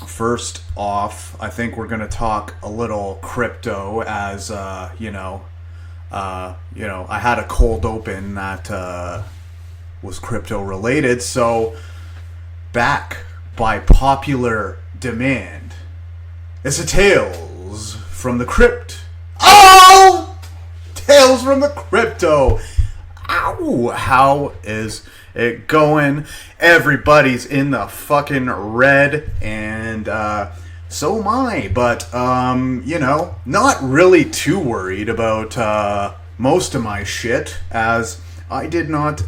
first off, I think we're gonna talk a little crypto, as I had a cold open that was crypto related. So, back by popular demand, it's a Tales from the Crypt. Oh! Tales from the Crypto. Ow! How is it going? Everybody's in the fucking red, and so am I. But not really too worried about most of my shit, as I did not,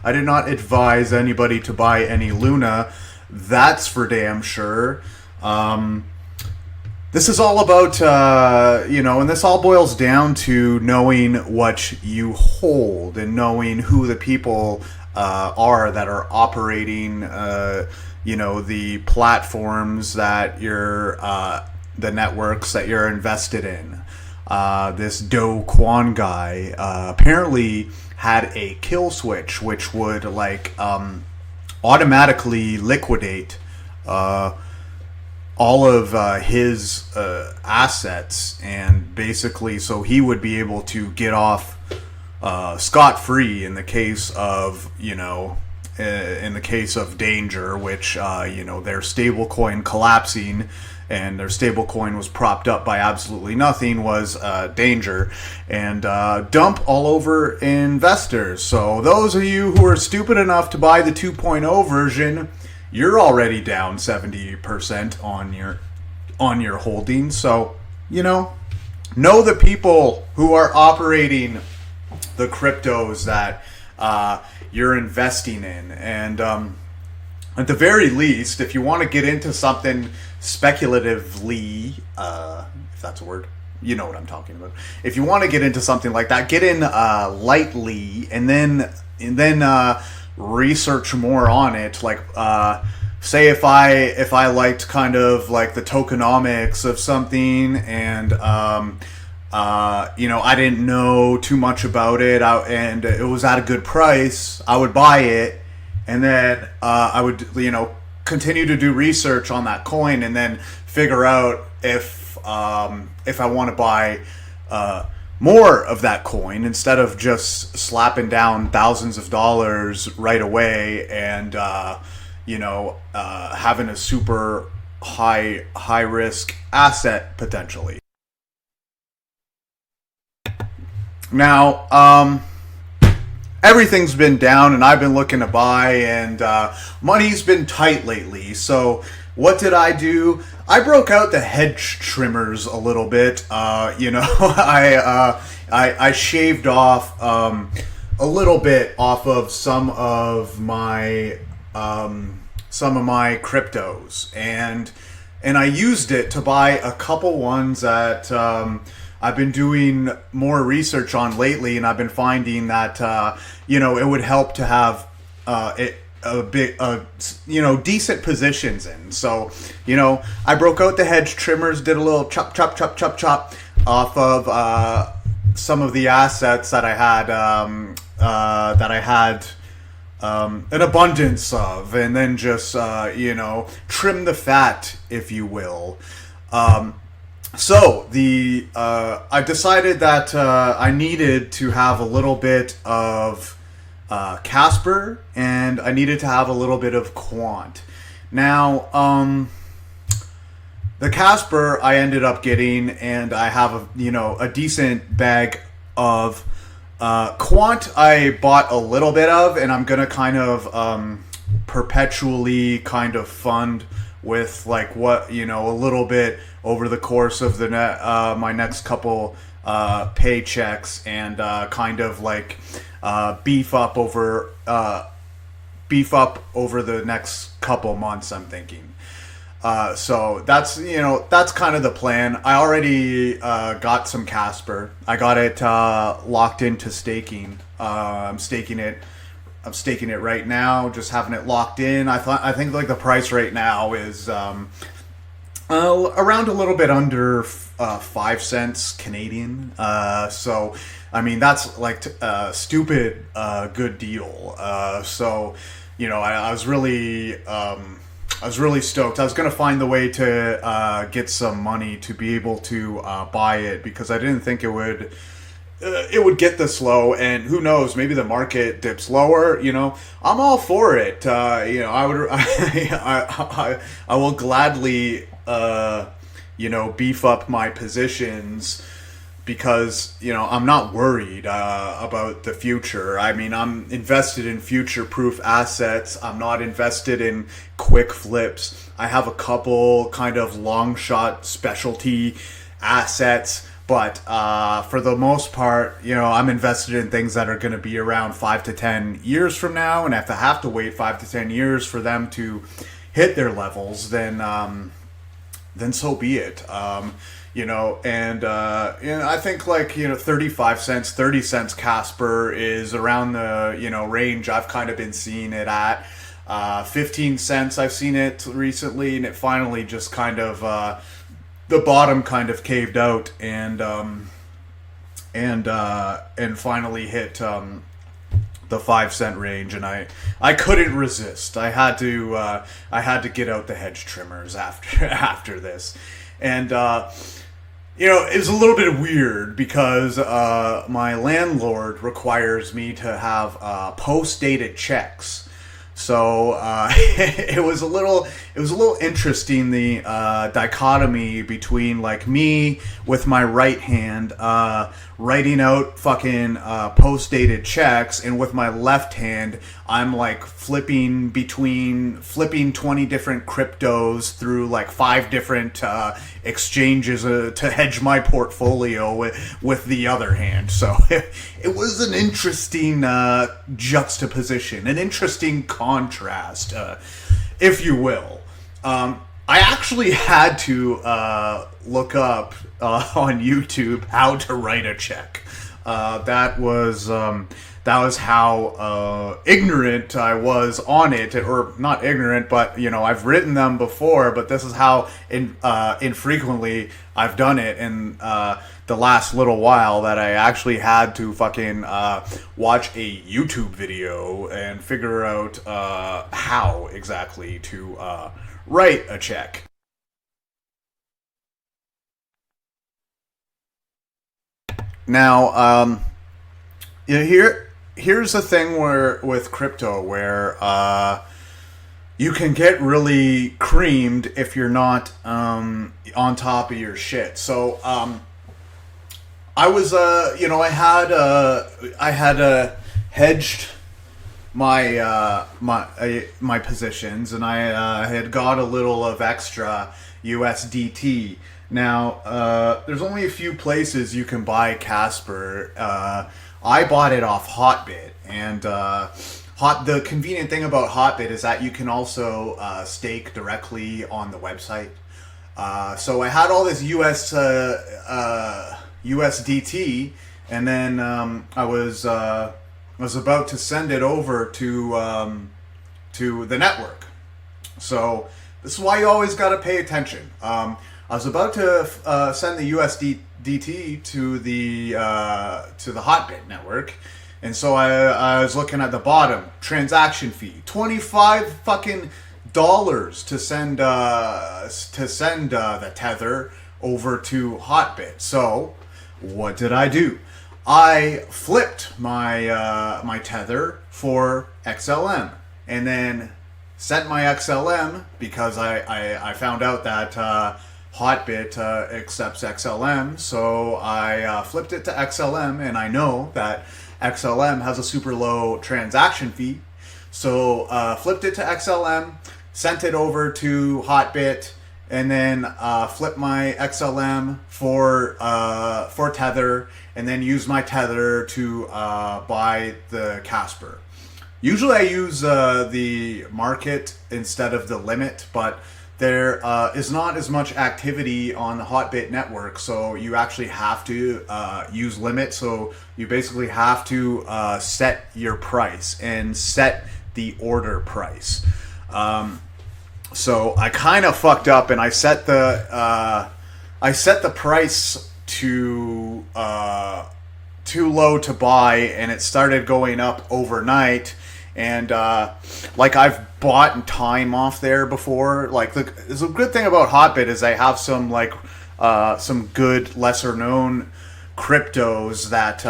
I did not advise anybody to buy any Luna. That's for damn sure. This is all about, and this all boils down to knowing what you hold and knowing who the people are that are operating, the platforms that you're, the networks that you're invested in. This Do Kwon guy apparently had a kill switch, which would automatically liquidate all of his assets, and basically so he would be able to get off scot-free in the case of danger, which their stablecoin collapsing, and their stablecoin was propped up by absolutely nothing, was danger, and dump all over investors. So those of you who are stupid enough to buy the 2.0 version, you're already down 70% on your holdings. So, know the people who are operating the cryptos that you're investing in. And at the very least, if you want to get into something speculatively, if that's a word, you know what I'm talking about. If you want to get into something like that, get in lightly, and then research more on it. Like, say if I liked kind of like the tokenomics of something, and I didn't know too much about it, and it was at a good price, I would buy it, and then I would continue to do research on that coin, and then figure out if I want to buy more of that coin, instead of just slapping down thousands of dollars right away, and having a super high risk asset potentially. Now, everything's been down, and I've been looking to buy, and money's been tight lately. So what did I do? I broke out the hedge trimmers a little bit. I shaved off a little bit off of some of my cryptos, and I used it to buy a couple ones that I've been doing more research on lately, and I've been finding that it would help to have decent positions in. So I broke out the hedge trimmers, did a little chop off of some of the assets that I had an abundance of, and then just trim the fat, if you will. So I decided that I needed to have a little bit of Casper, and I needed to have a little bit of Quant. Now, the Casper I ended up getting, and I have a decent bag of Quant. I bought a little bit of, and I'm gonna kind of perpetually kind of fund with a little bit over the course of the my next couple paychecks, and kind of beef up over the next couple months, I'm thinking. So that's kind of the plan. I already got some Casper. I got it locked into staking. I'm staking it right now, just having it locked in. I think the price right now is around a little bit under 5 cents Canadian. So I mean, that's stupid good deal. So I was really I was really stoked. I was going to find the way to get some money to be able to buy it, because I didn't think it would get this low, and who knows, maybe the market dips lower. I'm all for it. I would I will gladly beef up my positions, because I'm not worried about the future. I mean, I'm invested in future-proof assets. I'm not invested in quick flips. I have a couple kind of long shot specialty assets, but for the most part, I'm invested in things that are going to be around 5 to 10 years from now, and if I have to wait 5 to 10 years for them to hit their levels, then so be it. I think 35 cents, 30 cents Casper is around the, range I've kind of been seeing it at. 15 cents I've seen it recently, and it finally just kind of, the bottom kind of caved out and finally hit, the 5 cent range, and I couldn't resist. I had to get out the hedge trimmers after this. And it was a little bit weird, because my landlord requires me to have post-dated checks. So it was a little interesting, the dichotomy between me with my right hand writing out fucking post-dated checks, and with my left hand I'm flipping 20 different cryptos through 5 different exchanges to hedge my portfolio with the other hand. So it was an interesting juxtaposition, an interesting contrast, if you will. I actually had to look up on YouTube how to write a check. That was how ignorant I was on it, or not ignorant, but I've written them before, but this is how infrequently I've done it in the last little while, that I actually had to fucking watch a YouTube video and figure out how exactly to write a check. Now, here's the thing with crypto, where you can get really creamed if you're not on top of your shit. So I was I had hedged my positions, and I had got a little of extra USDT. Now, there's only a few places you can buy Casper. I bought it off Hotbit, and the convenient thing about Hotbit is that you can also stake directly on the website. So I had all this USDT, and then I was about to send it over to the network. So this is why you always got to pay attention. I was about to send the USDT to the Hotbit network, and so I was looking at the bottom transaction fee, $25 fucking dollars to send the tether over to Hotbit. So what did I do? I flipped my tether for XLM, and then sent my XLM, because I found out that Hotbit accepts XLM, so I flipped it to XLM, and I know that XLM has a super low transaction fee, so flipped it to XLM, sent it over to Hotbit, and then flip my XLM for Tether, and then use my Tether to buy the Casper. Usually I use the market instead of the limit, but there is not as much activity on the Hotbit network, so you actually have to use limit. So you basically have to set your price and set the order price. So I kind of fucked up, and I set the price too low to buy, and it started going up overnight. And like I've bought time off there before. Like the good thing about Hotbit is I have some some good lesser known cryptos that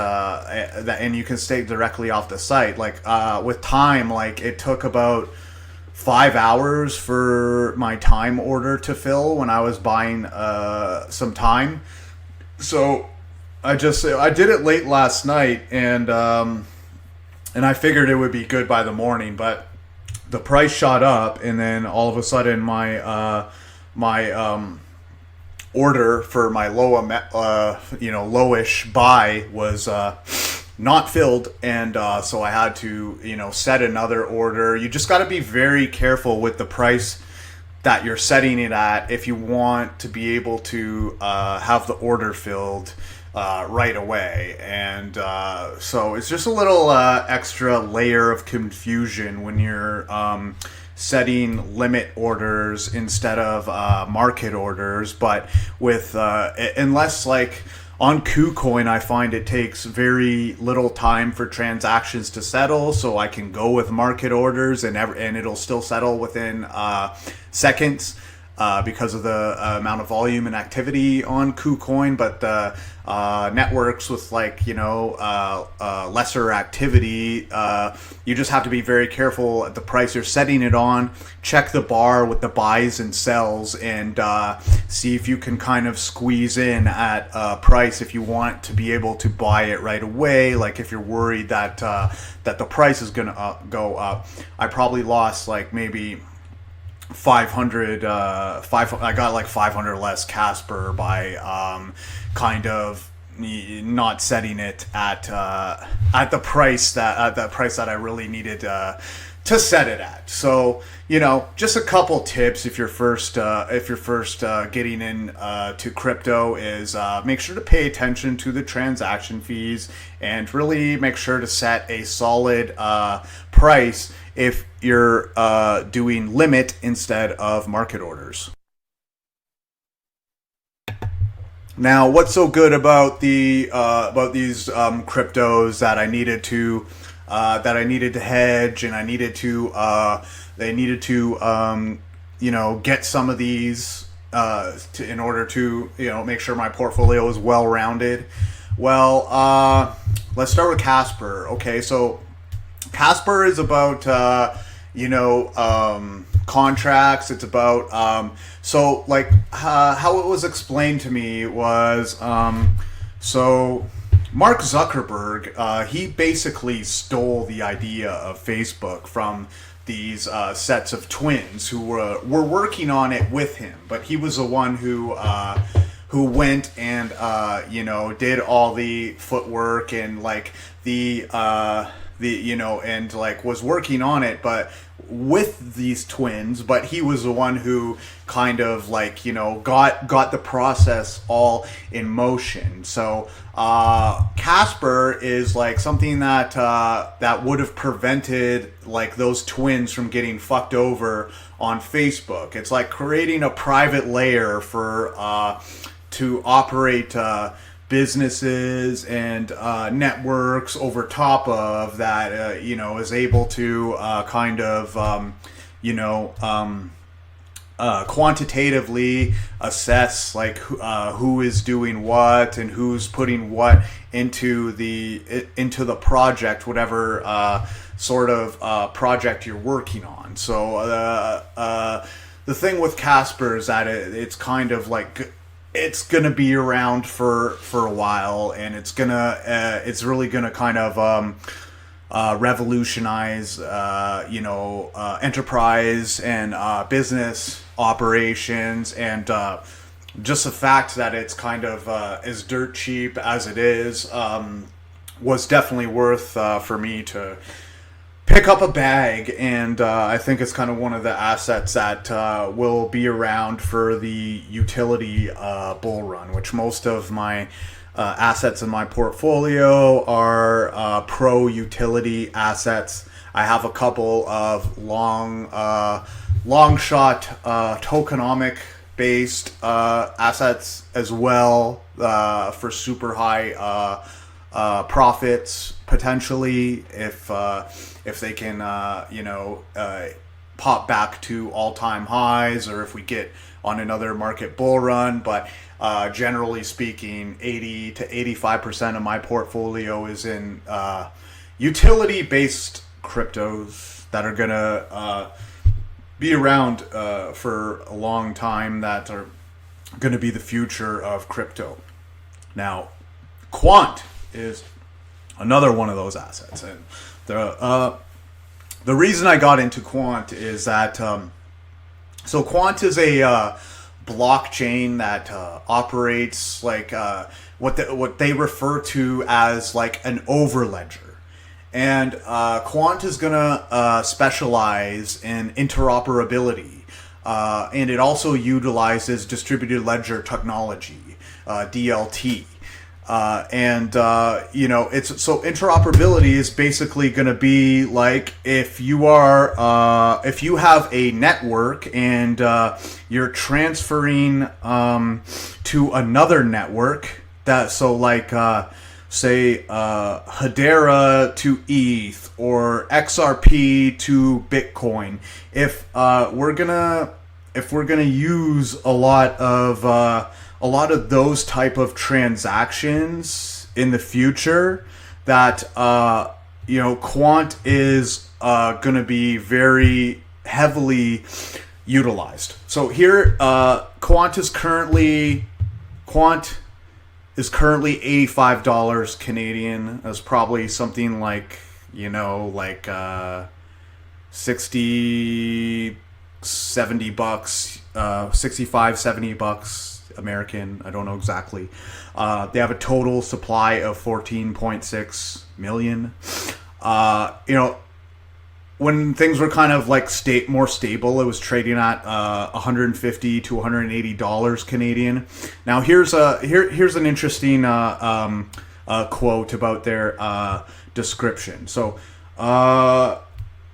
and you can stake directly off the site. Like with time, like it took about 5 hours for my time order to fill when I was buying some time. So I did it late last night, and I figured it would be good by the morning, but the price shot up, and then all of a sudden my order for my lowish buy was not filled, and so I had to set another order. You just got to be very careful with the price that you're setting it at if you want to be able to have the order filled right away. And so it's just a little extra layer of confusion when you're setting limit orders instead of market orders. But with unless like on KuCoin, I find it takes very little time for transactions to settle, so I can go with market orders and it'll still settle within seconds because of the amount of volume and activity on KuCoin. But the networks with lesser activity, you just have to be very careful at the price you're setting it on. Check the bar with the buys and sells, and see if you can kind of squeeze in at a price if you want to be able to buy it right away. Like if you're worried that the price is gonna go up. I probably lost like maybe 500 I got like 500 less Casper by kind of not setting it at the price that I really needed to set it at. So just a couple tips if you're first getting in to crypto is make sure to pay attention to the transaction fees and really make sure to set a solid price if you're doing limit instead of market orders. Now, what's so good about these cryptos that I needed to hedge, and they needed to get some of these in order to make sure my portfolio is well rounded. Well, let's start with Casper. Okay, so Casper is about contracts. It's about how it was explained to me was so Mark Zuckerberg, he basically stole the idea of Facebook from these sets of twins who were working on it with him, but he was the one who went and did all the footwork and was working on it, but with these twins. But he was the one who kind of got the process all in motion. So Casper is like something that would have prevented those twins from getting fucked over on Facebook. It's like creating a private layer for to operate businesses and networks over top of that, is able to quantitatively assess who is doing what and who's putting what into the project, whatever sort of project you're working on. So the thing with Casper is that it's kind of it's gonna be around for a while, and it's really gonna kind of revolutionize enterprise and business operations, and just the fact that it's kind of as dirt cheap as it is was definitely worth for me to pick up a bag. And I think it's kind of one of the assets that will be around for the utility bull run, which most of my assets in my portfolio are pro utility assets. I have a couple of long shot tokenomic based assets as well for super high profits potentially if they can pop back to all-time highs, or if we get on another market bull run. But generally speaking, 80 to 85% of my portfolio is in utility-based cryptos that are gonna be around for a long time, that are going to be the future of crypto. Now, Quant is another one of those assets, and the reason I got into Quant is that so Quant is a blockchain that operates like what they refer to as like an overledger. And Quant is going to specialize in interoperability, and it also utilizes distributed ledger technology, DLT. It's so interoperability is basically going to be like if you have a network and you're transferring to another network, that so like say Hedera to ETH or XRP to Bitcoin. If we're gonna use a lot of those type of transactions in the future, that Quant is gonna be very heavily utilized. So here, Quant is currently $85 Canadian. That's probably something like 60, 70 bucks, 65, 70 bucks American. I don't know exactly. They have a total supply of 14.6 million. When things were kind of like more stable, it was trading at $150 to $180 Canadian. Now here's an interesting quote about their description. So,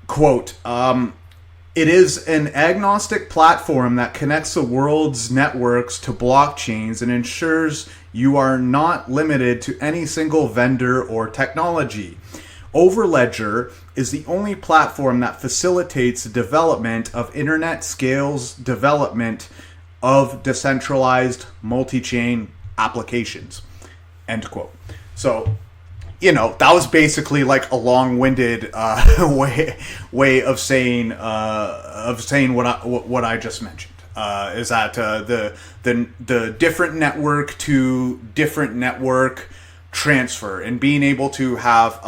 quote, it is an agnostic platform that connects the world's networks to blockchains and ensures you are not limited to any single vendor or technology. Overledger is the only platform that facilitates the development of internet scales development of decentralized multi-chain applications. End quote. So, that was basically like a long-winded way of saying what I just mentioned. Is that the different network to different network transfer, and being able to have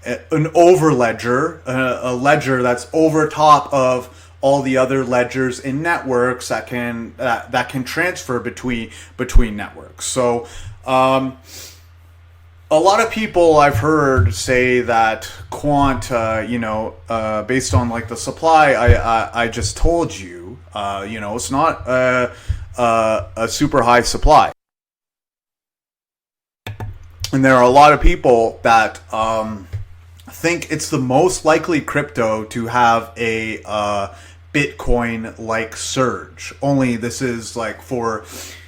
an overledger, a ledger that's over top of all the other ledgers in networks that can transfer between networks. So a lot of people I've heard say that Quant, based on like the supply I just told you, it's not a super high supply. And there are a lot of people that think it's the most likely crypto to have a Bitcoin-like surge. Only this is like for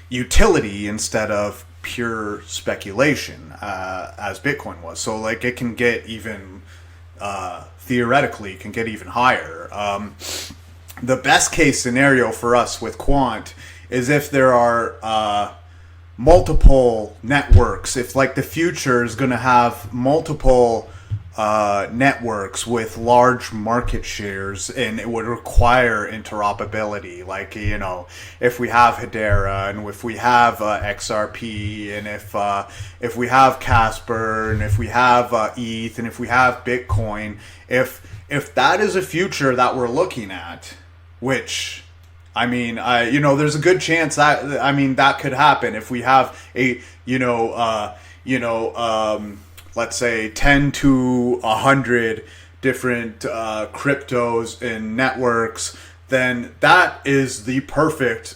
utility instead of pure speculation, as Bitcoin was. So like it can get even theoretically can get even higher. The best case scenario for us with Quant is if there are multiple networks. If like the future is going to have multiple networks with large market shares, and it would require interoperability. Like, if we have Hedera, and if we have XRP, and if we have Casper, and if we have ETH, and if we have Bitcoin, if that is a future that we're looking at, which there's a good chance that that could happen if we have a let's say 10 to 100 different cryptos and networks, then that is the perfect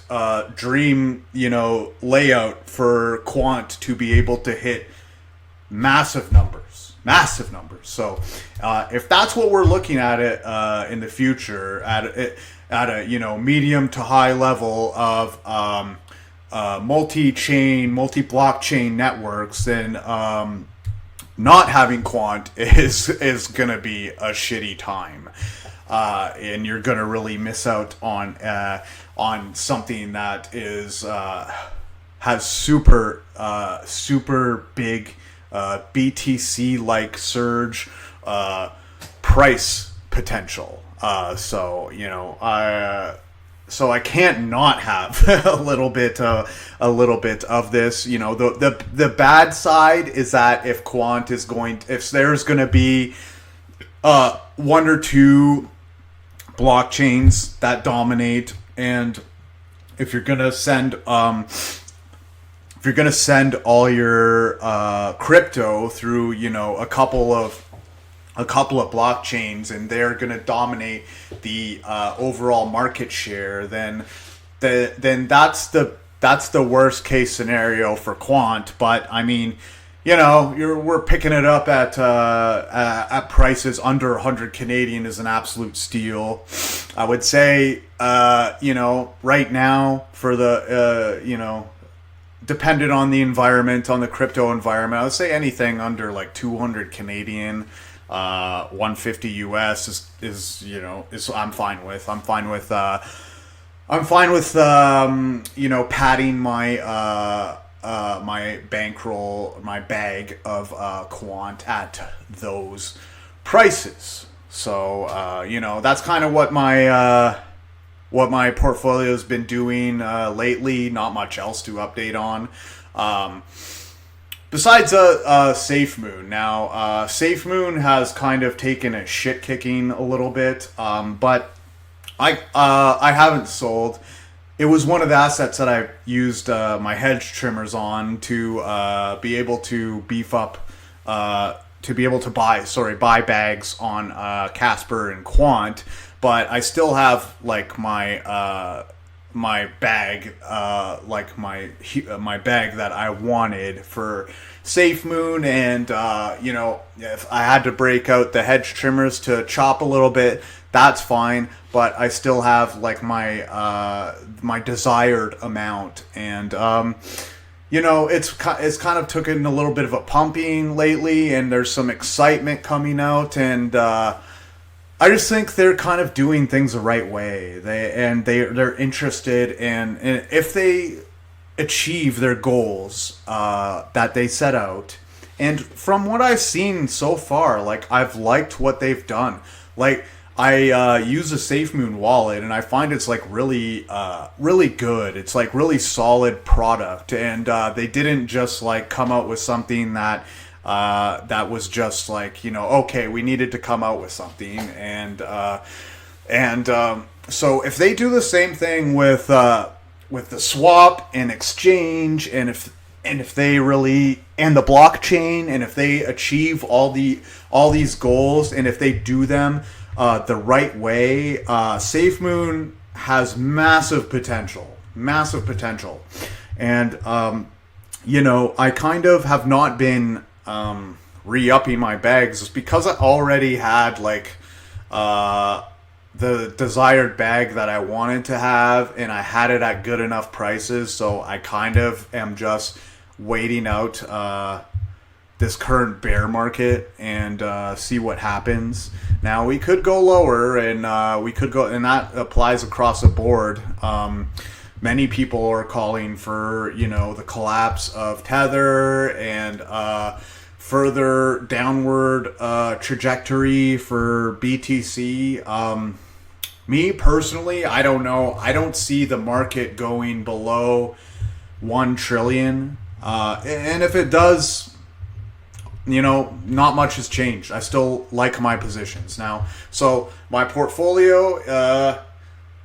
dream layout for Quant to be able to hit massive numbers. So if that's what we're looking at it in the future, at a medium to high level of multi-chain, multi-blockchain networks, then not having Quant is gonna be a shitty time. and you're gonna really miss out on something that is has super big BTC like surge price potential. So I can't not have a little bit of this. The bad side is that if if there's going to be one or two blockchains that dominate, and if you're going to send all your crypto through a couple of blockchains, and they're going to dominate the overall market share, then that's the worst case scenario for quant. But I mean, we're picking it up at prices under 100 Canadian is an absolute steal. I would say right now for the dependent on the environment, on the crypto environment, I would say anything under like 200 Canadian, 150 US is I'm fine with. I'm fine with padding my my bankroll, my bag of quant at those prices. So that's kind of what my portfolio's been doing lately. Not much else to update on. Besides SafeMoon. Now, SafeMoon has kind of taken a shit kicking a little bit, but I haven't sold. It was one of the assets that I used my hedge trimmers on to be able to beef up, to be able to buy bags on Casper and Quant, but I still have like my my bag, my bag that I wanted for SafeMoon, and if I had to break out the hedge trimmers to chop a little bit, that's fine. But I still have like my my desired amount, and it's kind of taken a little bit of a pumping lately, and there's some excitement coming out, and I just think they're kind of doing things the right way. They're interested in, and if they achieve their goals that they set out, and from what I've seen so far, like I've liked what they've done. Like I use a SafeMoon wallet, and I find it's like really good. It's like really solid product, and they didn't just like come out with something that was just like, okay, we needed to come out with something, and so if they do the same thing with the swap and exchange, and if they really, and the blockchain, and if they achieve all these goals, and if they do them the right way, SafeMoon has massive potential, and I kind of have not been re-upping my bags just because I already had like the desired bag that I wanted to have, and I had it at good enough prices, so I kind of am just waiting out this current bear market and see what happens. Now we could go lower, and we could go, and that applies across the board. Many people are calling for the collapse of Tether and further downward trajectory for BTC. Me personally, I don't know. I don't see the market going below 1 trillion. And if it does, not much has changed. I still like my positions now. So my portfolio,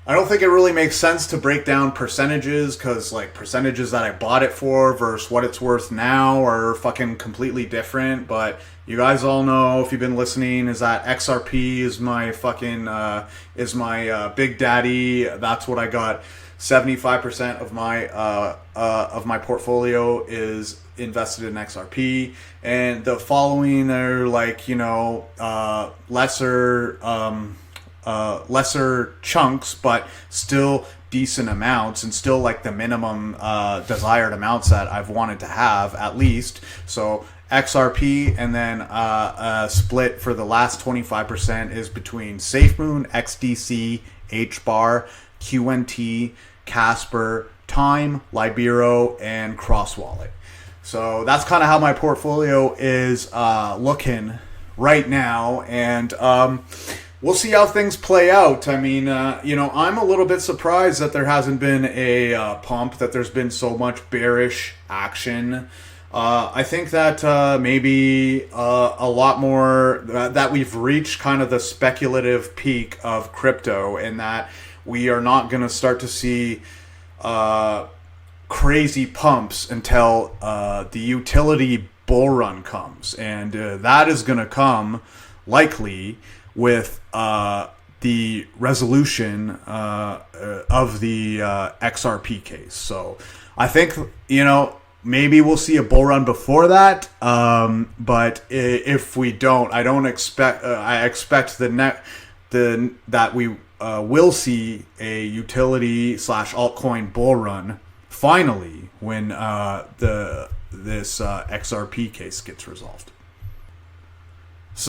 I don't think it really makes sense to break down percentages, because like percentages that I bought it for versus what it's worth now are fucking completely different. But you guys all know, if you've been listening, is that XRP is my fucking big daddy. That's what I got. 75% of my portfolio is invested in XRP, and the following are like lesser chunks, but still decent amounts, and still like the minimum desired amounts that I've wanted to have at least. So XRP, and then a split for the last 25% is between SafeMoon, XDC, HBAR, QNT, Casper, Time, Libero, and CrossWallet. So that's kind of how my portfolio is looking right now, and we'll see how things play out. I mean, I'm a little bit surprised that there hasn't been a pump, that there's been so much bearish action. I think that maybe a lot more, that we've reached kind of the speculative peak of crypto, and that we are not going to start to see crazy pumps until the utility bull run comes. And that is going to come likely with the resolution of the XRP case. So I think, maybe we'll see a bull run before that. But if we don't, I expect that we will see a utility / altcoin bull run finally when this XRP case gets resolved.